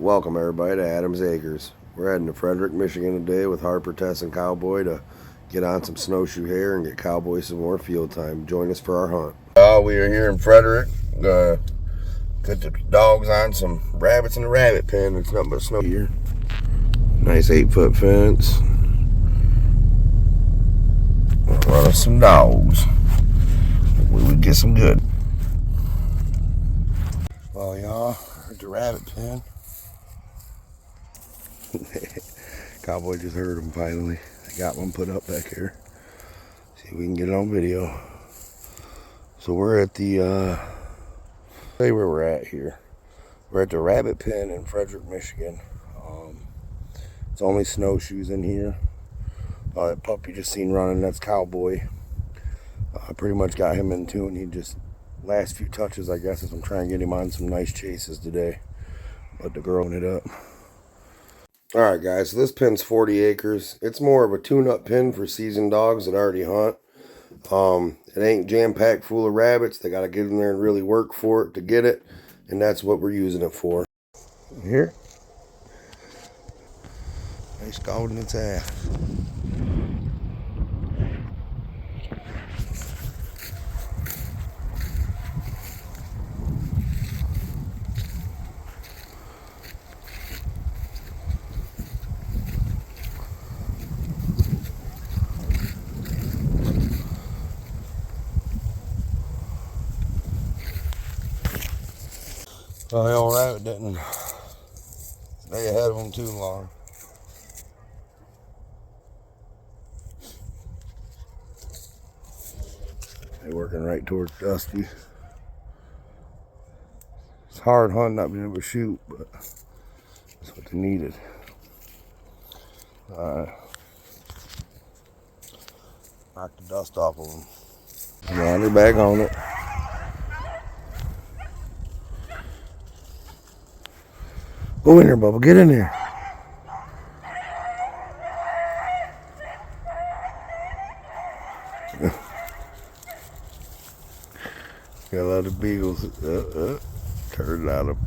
Welcome everybody to Adams Acres. We're heading to Frederic, Michigan today with Harper, Tess, and Cowboy to get on some snowshoe hare and get Cowboy some more field time. Join us for our hunt. We are here in Frederic. Put the dogs on some rabbits in the rabbit pen. It's nothing but snow here. Nice 8-foot fence. Run us some dogs. We would get some good. Well, y'all, at the rabbit pen. Cowboy just heard him finally. I got one put up back here. See if we can get it on video. So we're at the, say where we're at here. We're at the rabbit pen in Frederic, Michigan. It's only snowshoes in here. That puppy just seen running, that's Cowboy. I pretty much got him in tune. He just, last few touches, I guess, as I'm trying to get him on some nice chases today. Let the girl it up. Alright guys, so this pin's 40 acres. It's more of a tune-up pin for seasoned dogs that already hunt. It ain't jam-packed full of rabbits. They gotta get in there and really work for it to get it. And that's what we're using it for. Here. Nice scalding its ass. Well, the old rabbit didn't stay ahead of them too long. They're working right towards Dusty. It's hard hunting, not being able to shoot, but that's what they needed. Knock the dust off of them. Yeah, they're back on it. Go in there, Bubba. Get in there. Got a lot of beagles. Turned out of.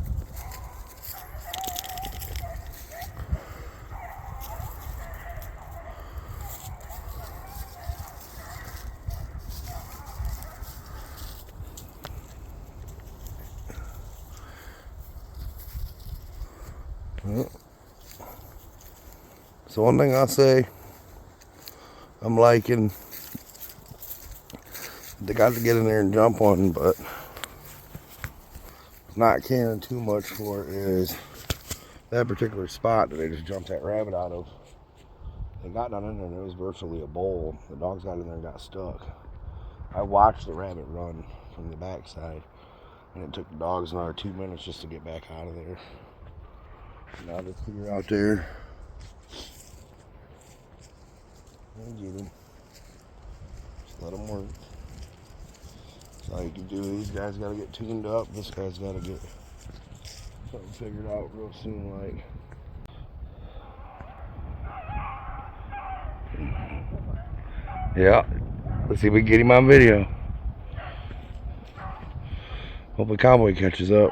So one thing I'll say, I'm liking, they got to get in there and jump on, but not caring too much for is that particular spot that they just jumped that rabbit out of. They got down in there and it was virtually a bowl. The dogs got in there and got stuck. I watched the rabbit run from the backside, and it took the dogs another 2 minutes just to get back out of there. Now they're clear out there. Get them. Just let them work. That's all you can do. These guys got to get tuned up. This guy's got to get something figured out real soon. Like, yeah. Let's see if we can get him on video. Hopefully, Cowboy catches up.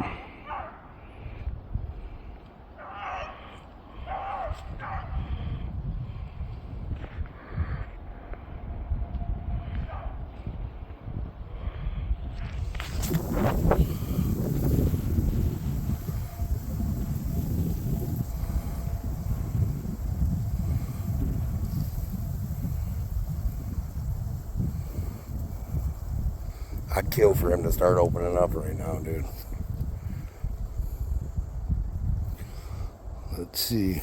I'd kill for him to start opening up right now, dude. Let's see.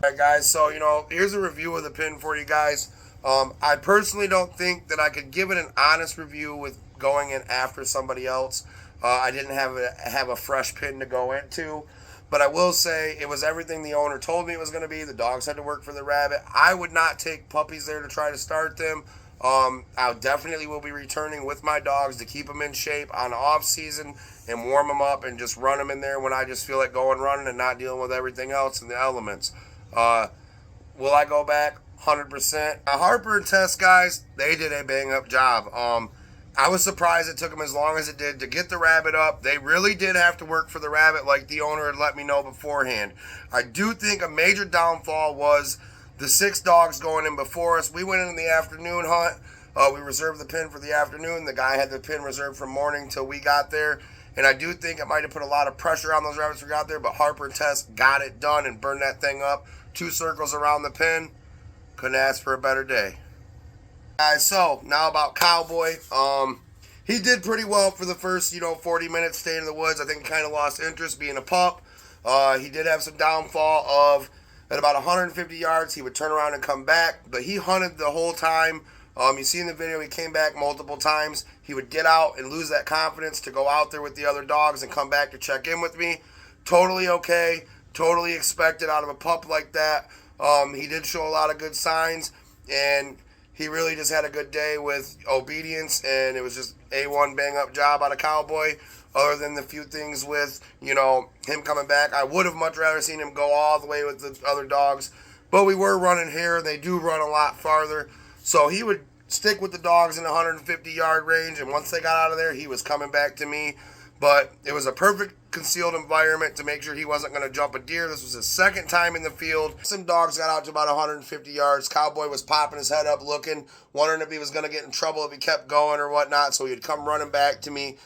Alright guys, so here's a review of the pin for you guys. I personally don't think that I could give it an honest review with going in after somebody else. I didn't have a fresh pin to go into. But I will say it was everything the owner told me it was going to be. The dogs had to work for the rabbit. I would not take puppies there to try to start them. I definitely will be returning with my dogs to keep them in shape on the off season and warm them up and just run them in there when I just feel like going running and not dealing with everything else in the elements. Uh, will I go back? 100%. Harper and Tess, guys, they did a bang up job. I was surprised it took them as long as it did to get the rabbit up. They really did have to work for the rabbit, like the owner had let me know beforehand. I do think a major downfall was the 6 dogs going in before us. We went in the afternoon hunt. We reserved the pin for the afternoon. The guy had the pin reserved from morning till we got there. And I do think it might have put a lot of pressure on those rabbits who got there, but Harper and Tess got it done and burned that thing up. 2 circles around the pin. Couldn't ask for a better day. Guys, so now about Cowboy. He did pretty well for the first, 40 minutes staying in the woods. I think he kind of lost interest being a pup. He did have some downfall of at about 150 yards, he would turn around and come back, but he hunted the whole time. You see in the video, he came back multiple times. He would get out and lose that confidence to go out there with the other dogs and come back to check in with me. Totally okay. Totally expected out of a pup like that. He did show a lot of good signs, and he really just had a good day with obedience, and it was just A1 bang-up job out of Cowboy. Other than the few things with, him coming back. I would have much rather seen him go all the way with the other dogs. But we were running here. They do run a lot farther. So he would stick with the dogs in the 150-yard range. And once they got out of there, he was coming back to me. But it was a perfect concealed environment to make sure he wasn't going to jump a deer. This was his second time in the field. Some dogs got out to about 150 yards. Cowboy was popping his head up looking, wondering if he was going to get in trouble if he kept going or whatnot. So he'd come running back to me.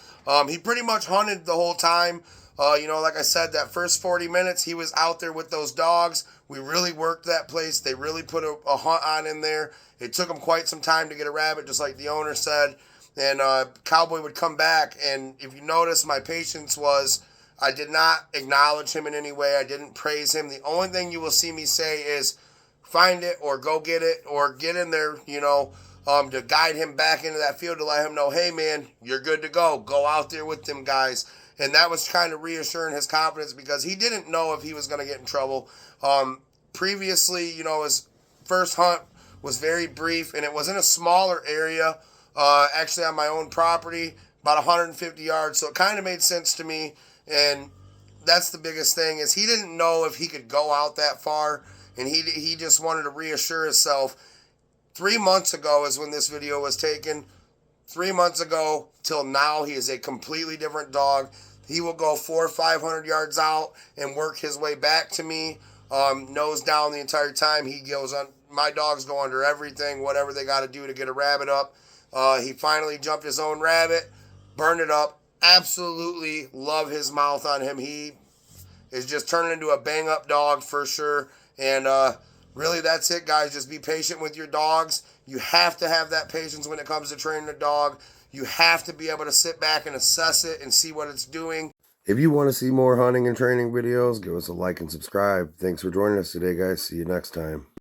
He pretty much hunted the whole time. Like I said, that first 40 minutes, he was out there with those dogs. We really worked that place. They really put a hunt on in there. It took him quite some time to get a rabbit, just like the owner said. And Cowboy would come back, and if you notice, my patience was, I did not acknowledge him in any way. I didn't praise him. The only thing you will see me say is find it or go get it or get in there, to guide him back into that field to let him know, hey, man, you're good to go. Go out there with them guys. And that was kind of reassuring his confidence because he didn't know if he was going to get in trouble. Previously, his first hunt was very brief, and it was in a smaller area, actually on my own property, about 150 yards. So it kind of made sense to me. And that's the biggest thing is he didn't know if he could go out that far, and he just wanted to reassure himself. 3 months ago is when this video was taken. 3 months ago till now, he is a completely different dog. He will go 400 or 500 yards out and work his way back to me, nose down the entire time. He goes on. My dogs go under everything, whatever they got to do to get a rabbit up. He finally jumped his own rabbit, burned it up. Absolutely love his mouth on him. He is just turning into a bang-up dog for sure. And really, that's it, guys. Just be patient with your dogs. You have to have that patience when it comes to training a dog. You have to be able to sit back and assess it and see what it's doing. If you want to see more hunting and training videos, give us a like and subscribe. Thanks for joining us today, guys. See you next time.